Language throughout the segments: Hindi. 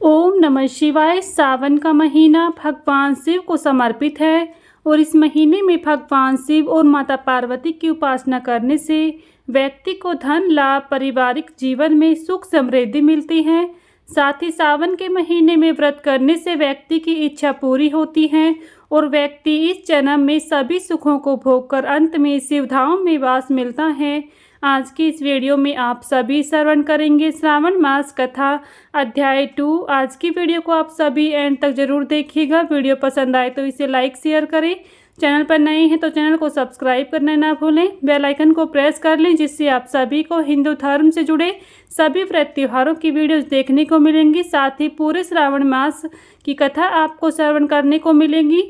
ओम नमः शिवाय। सावन का महीना भगवान शिव को समर्पित है और इस महीने में भगवान शिव और माता पार्वती की उपासना करने से व्यक्ति को धन लाभ, पारिवारिक जीवन में सुख समृद्धि मिलती है। साथ ही सावन के महीने में व्रत करने से व्यक्ति की इच्छा पूरी होती है और व्यक्ति इस जन्म में सभी सुखों को भोगकर अंत में शिवधाम में वास मिलता है। आज की इस वीडियो में आप सभी श्रवण करेंगे श्रावण मास कथा अध्याय 2। आज की वीडियो को आप सभी एंड तक जरूर देखिएगा। वीडियो पसंद आए तो इसे लाइक शेयर करें। चैनल पर नए हैं तो चैनल को सब्सक्राइब करना ना भूलें। बेल आइकन को प्रेस कर लें जिससे आप सभी को हिंदू धर्म से जुड़े सभी व्रत त्योहारों की वीडियोस देखने को मिलेंगी। साथ ही पूरे श्रावण मास की कथा आपको श्रवण करने को मिलेगी।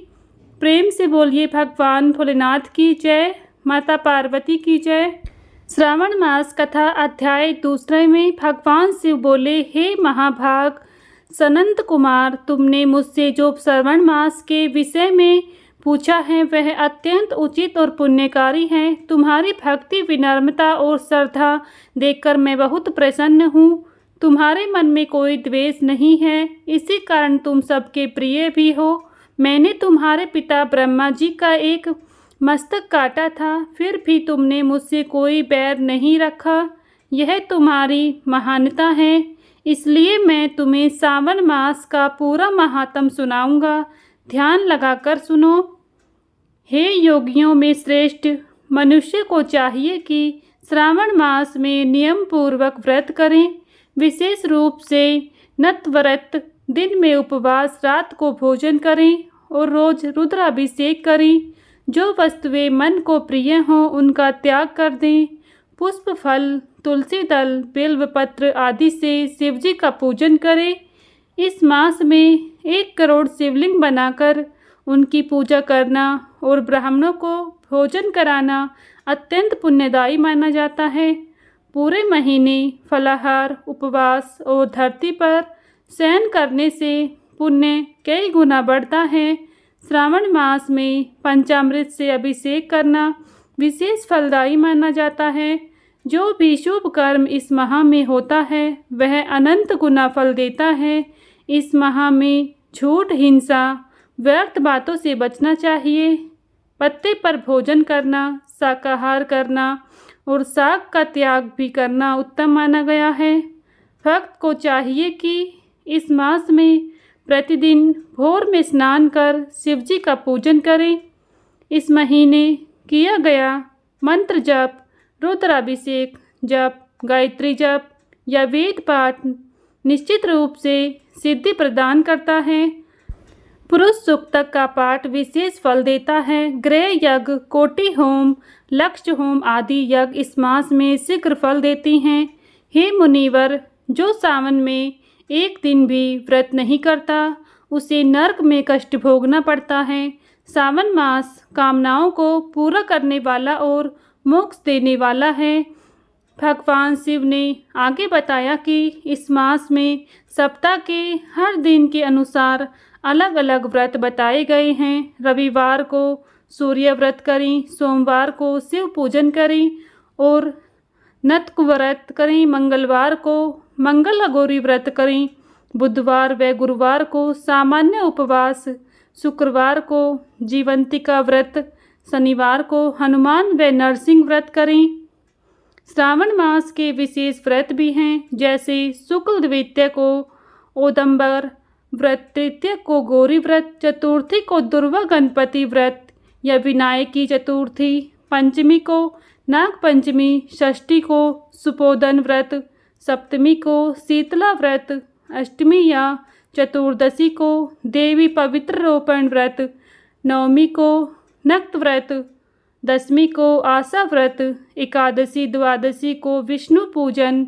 प्रेम से बोलिए भगवान भोलेनाथ की जय, माता पार्वती की जय। श्रावण मास कथा अध्याय 2 में भगवान शिव बोले, हे महाभाग सनंत कुमार, तुमने मुझसे जो श्रावण मास के विषय में पूछा है वह अत्यंत उचित और पुण्यकारी है। तुम्हारी भक्ति, विनम्रता और श्रद्धा देखकर मैं बहुत प्रसन्न हूँ। तुम्हारे मन में कोई द्वेष नहीं है, इसी कारण तुम सबके प्रिय भी हो। मैंने तुम्हारे पिता ब्रह्मा जी का एक मस्तक काटा था, फिर भी तुमने मुझसे कोई बैर नहीं रखा। यह तुम्हारी महानता है, इसलिए मैं तुम्हें सावन मास का पूरा महात्म सुनाऊंगा। ध्यान लगाकर सुनो। हे योगियों में श्रेष्ठ मनुष्य को चाहिए कि श्रावण मास में नियम पूर्वक व्रत करें। विशेष रूप से नत व्रत, दिन में उपवास, रात को भोजन करें और रोज रुद्राभिषेक करें। जो वस्तुएं मन को प्रिय हों उनका त्याग कर दें। पुष्प, फल, तुलसी दल, बेलपत्र आदि से शिवजी का पूजन करें। इस मास में 1 करोड़ शिवलिंग बनाकर उनकी पूजा करना और ब्राह्मणों को भोजन कराना अत्यंत पुण्यदायी माना जाता है। पूरे महीने फलाहार, उपवास और धरती पर शयन करने से पुण्य कई गुना बढ़ता है। श्रावण मास में पंचामृत से अभिषेक करना विशेष फलदायी माना जाता है। जो भी शुभ कर्म इस माह में होता है वह अनंत गुना फल देता है। इस माह में झूठ, हिंसा, व्यर्थ बातों से बचना चाहिए। पत्ते पर भोजन करना, शाकाहार करना और शाक का त्याग भी करना उत्तम माना गया है। भक्त को चाहिए कि इस मास में प्रतिदिन भोर में स्नान कर शिवजी का पूजन करें। इस महीने किया गया मंत्र जप, रुद्राभिषेक जप, गायत्री जप या वेद पाठ निश्चित रूप से सिद्धि प्रदान करता है। पुरुष सूक्तक का पाठ विशेष फल देता है। गृह यज्ञ, कोटि होम, लक्ष्य होम आदि यज्ञ इस मास में शीघ्र फल देती हैं। हे मुनिवर, जो सावन में एक दिन भी व्रत नहीं करता उसे नरक में कष्ट भोगना पड़ता है। सावन मास कामनाओं को पूरा करने वाला और मोक्ष देने वाला है। भगवान शिव ने आगे बताया कि इस मास में सप्ताह के हर दिन के अनुसार अलग अलग व्रत बताए गए हैं। रविवार को सूर्य व्रत करें, सोमवार को शिव पूजन करें और नतक व्रत करें, मंगलवार को मंगल अगौरी व्रत करें, बुधवार व गुरुवार को सामान्य उपवास, शुक्रवार को जीवंतिका व्रत, शनिवार को हनुमान व नरसिंह व्रत करें। श्रावण मास के विशेष व्रत भी हैं, जैसे शुक्ल द्वितीया को ओदंबर व्रत, तृतीया को गौरी व्रत, चतुर्थी को दुर्वा गणपति व्रत या विनायकी चतुर्थी, पंचमी को नाग पंचमी, षष्ठी को सुपोदन व्रत, सप्तमी को शीतला व्रत, अष्टमी या चतुर्दशी को देवी पवित्र रोपण व्रत, नवमी को नक्त व्रत, दशमी को आशा व्रत, एकादशी द्वादशी को विष्णु पूजन,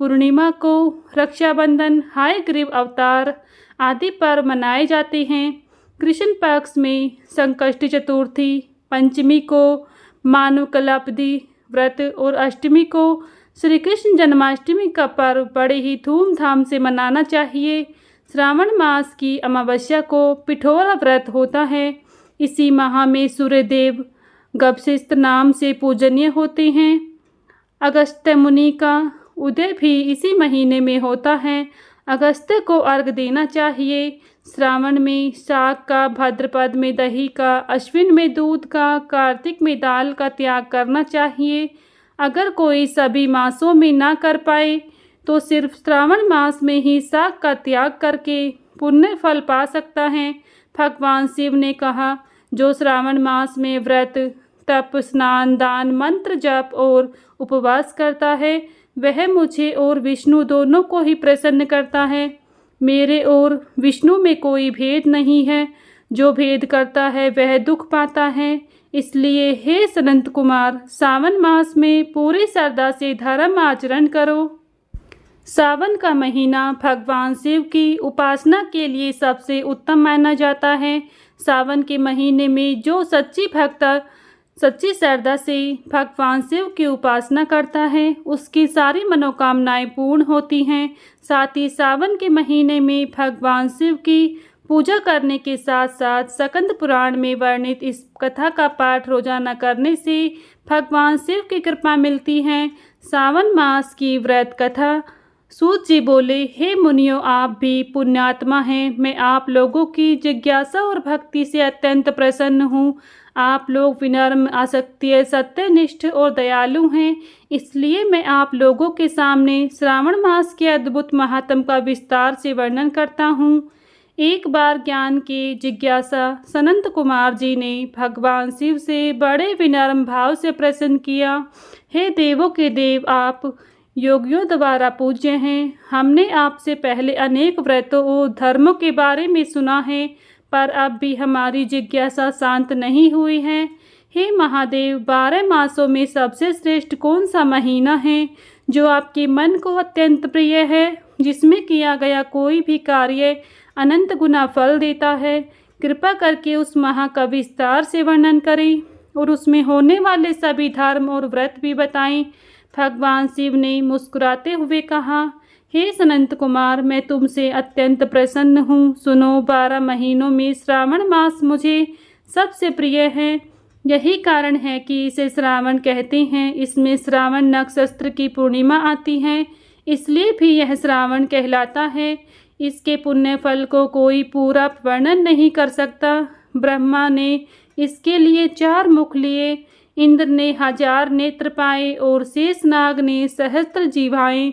पूर्णिमा को रक्षाबंधन, हायग्रीव अवतार आदि पर्व मनाए जाते हैं। कृष्ण पक्ष में संकष्टी चतुर्थी, पंचमी को मानव कलापदी व्रत और अष्टमी को श्री कृष्ण जन्माष्टमी का पर्व बड़े ही धूमधाम से मनाना चाहिए। श्रावण मास की अमावस्या को पिठोरा व्रत होता है। इसी माह में सूर्यदेव गभसिस्त नाम से पूजनीय होते हैं। अगस्त्य मुनि का उदय भी इसी महीने में होता है। अगस्त्य को अर्घ देना चाहिए। श्रावण में शाक का, भाद्रपद में दही का, अश्विन में दूध का, कार्तिक में दाल का त्याग करना चाहिए। अगर कोई सभी मासों में ना कर पाए तो सिर्फ श्रावण मास में ही शाक का त्याग करके पुण्य फल पा सकता है। भगवान शिव ने कहा, जो श्रावण मास में व्रत, तप, स्नान, दान, मंत्र जप और उपवास करता है वह मुझे और विष्णु दोनों को ही प्रसन्न करता है। मेरे और विष्णु में कोई भेद नहीं है। जो भेद करता है वह दुख पाता है। इसलिए हे सनंत कुमार, सावन मास में पूरी श्रद्धा से धर्म आचरण करो। सावन का महीना भगवान शिव की उपासना के लिए सबसे उत्तम माना जाता है। सावन के महीने में जो सच्ची भक्त सच्ची श्रद्धा से भगवान शिव की उपासना करता है उसकी सारी मनोकामनाएं पूर्ण होती हैं। साथ ही सावन के महीने में भगवान शिव की पूजा करने के साथ साथ स्कंद पुराण में वर्णित इस कथा का पाठ रोजाना करने से भगवान शिव की कृपा मिलती है। सावन मास की व्रत कथा। सूत जी बोले, हे मुनियों, आप भी पुण्यात्मा हैं। मैं आप लोगों की जिज्ञासा और भक्ति से अत्यंत प्रसन्न हूँ। आप लोग विनम्र, आसक्तिय, सत्यनिष्ठ और दयालु हैं। इसलिए मैं आप लोगों के सामने श्रावण मास के अद्भुत महात्म का विस्तार से वर्णन करता हूँ। एक बार ज्ञान के जिज्ञासा सनंत कुमार जी ने भगवान शिव से बड़े विनम्र भाव से प्रश्न किया, हे देवों के देव, आप योगियों द्वारा पूज्य हैं। हमने आपसे पहले अनेक व्रतों और धर्मों के बारे में सुना है, पर अब भी हमारी जिज्ञासा शांत नहीं हुई है। हे महादेव, 12 मासों में सबसे श्रेष्ठ कौन सा महीना है जो आपके मन को अत्यंत प्रिय है, जिसमें किया गया कोई भी कार्य अनंत गुना फल देता है? कृपा करके उस माह का विस्तार से वर्णन करें और उसमें होने वाले सभी धर्म और व्रत भी बताएं। भगवान शिव ने मुस्कुराते हुए कहा, हे सनंत कुमार, मैं तुमसे अत्यंत प्रसन्न हूँ। सुनो, 12 महीनों में श्रावण मास मुझे सबसे प्रिय है। यही कारण है कि इसे श्रावण कहते हैं। इसमें श्रावण नक्षत्र की पूर्णिमा आती है, इसलिए भी यह श्रावण कहलाता है। इसके पुण्य फल को कोई पूरा वर्णन नहीं कर सकता। ब्रह्मा ने इसके लिए 4 मुख लिए, इंद्र ने 1000 नेत्र पाए और शेषनाग ने सहस्त्र जीवाएं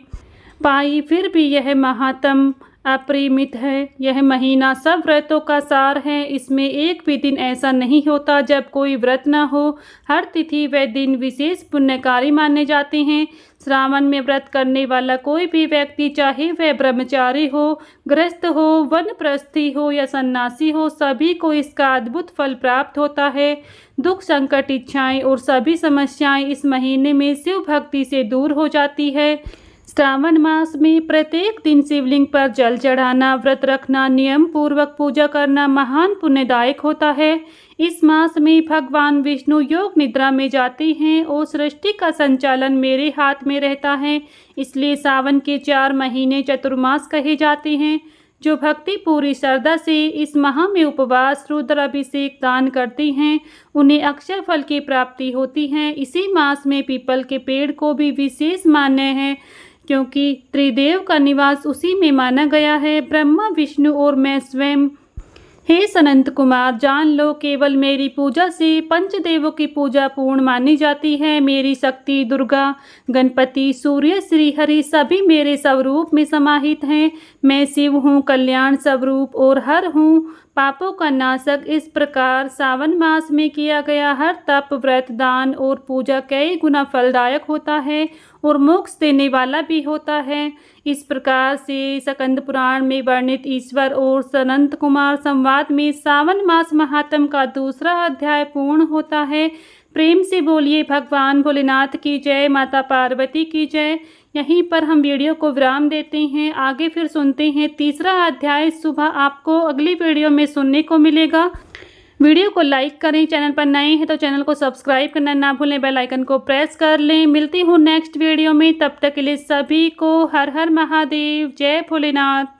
पाई। फिर भी यह महात्म अपरिमित है। यह महीना सब व्रतों का सार है। इसमें एक भी दिन ऐसा नहीं होता जब कोई व्रत न हो। हर तिथि व दिन विशेष पुण्यकारी माने जाते हैं। श्रावण में व्रत करने वाला कोई भी व्यक्ति, चाहे वह ब्रह्मचारी हो, गृहस्थ हो, वनप्रस्थी हो या सन्यासी हो, सभी को इसका अद्भुत फल प्राप्त होता है। दुख, संकट, इच्छाएं और सभी समस्याएं इस महीने में शिव भक्ति से दूर हो जाती है। श्रावण मास में प्रत्येक दिन शिवलिंग पर जल चढ़ाना, व्रत रखना, नियम पूर्वक पूजा करना महान पुण्यदायक होता है। इस मास में भगवान विष्णु योग निद्रा में जाते हैं और सृष्टि का संचालन मेरे हाथ में रहता है। इसलिए सावन के 4 महीने चतुर्मास कहे जाते हैं। जो भक्ति पूरी श्रद्धा से इस माह में उपवास, रुद्राभिषेक, दान करते हैं उन्हें अक्षय फल की प्राप्ति होती है। इसी मास में पीपल के पेड़ को भी विशेष मान्य है, क्योंकि त्रिदेव का निवास उसी में माना गया है, ब्रह्मा, विष्णु और मैं स्वयं। हे सनंत कुमार, जान लो, केवल मेरी पूजा से पंचदेवों की पूजा पूर्ण मानी जाती है। मेरी शक्ति दुर्गा, गणपति, सूर्य, श्री हरि सभी मेरे स्वरूप में समाहित हैं। मैं शिव हूँ, कल्याण स्वरूप और हर हूँ, पापों का नाशक। इस प्रकार सावन मास में किया गया हर तप, व्रत, दान और पूजा कई गुना फलदायक होता है और मोक्ष देने वाला भी होता है। इस प्रकार से स्कंद पुराण में वर्णित ईश्वर और सनंत कुमार संवाद में सावन मास महात्म का 2रा अध्याय पूर्ण होता है। प्रेम से बोलिए भगवान भोलेनाथ की जय, माता पार्वती की जय। यहीं पर हम वीडियो को विराम देते हैं। आगे फिर सुनते हैं 3रा अध्याय। सुबह आपको अगली वीडियो में सुनने को मिलेगा। वीडियो को लाइक करें, चैनल पर नए हैं तो चैनल को सब्सक्राइब करना ना भूलें, बेल आइकन को प्रेस कर लें। मिलती हूँ नेक्स्ट वीडियो में, तब तक के लिए सभी को हर हर महादेव, जय भोलेनाथ।